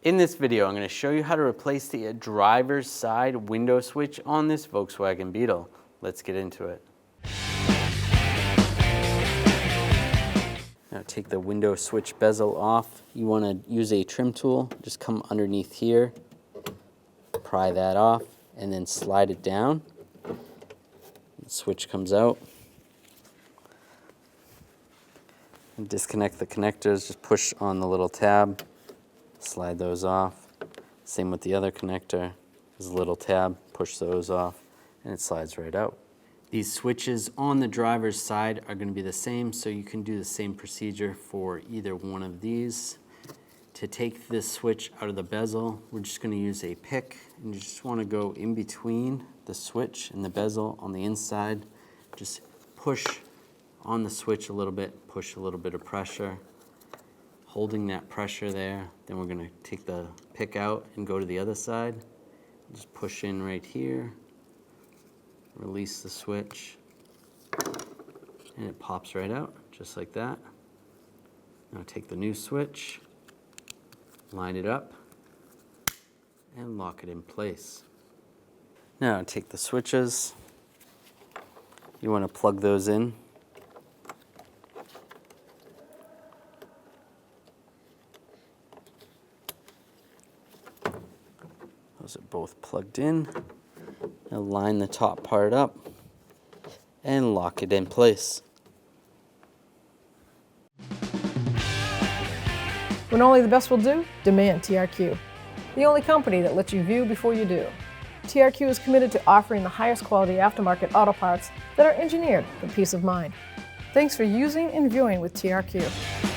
In this video, I'm going to show you how to replace the driver's side window switch on this Volkswagen Beetle. Let's get into it. Now take the window switch bezel off. You want to use a trim tool. Just come underneath here, pry that off, and then slide it down. The switch comes out. And disconnect the connectors, just push on the little tab. Slide those off. Same with the other connector. There's a little tab, push those off, and it slides right out. These switches on the driver's side are going to be the same, so you can do the same procedure for either one of these. To take this switch out of the bezel, we're just going to use a pick, and you just want to go in between the switch and the bezel on the inside. Just push on the switch a little bit, push a little bit of pressure. Holding that pressure there, then we're going to take the pick out and go to the other side. Just push in right here, release the switch, and it pops right out, just like that. Now take the new switch, line it up, and lock it in place. Now take the switches. You want to plug those in. Those are both plugged in. Now line the top part up and lock it in place. When only the best will do, demand TRQ. The only company that lets you view before you do. TRQ is committed to offering the highest quality aftermarket auto parts that are engineered for peace of mind. Thanks for using and viewing with TRQ.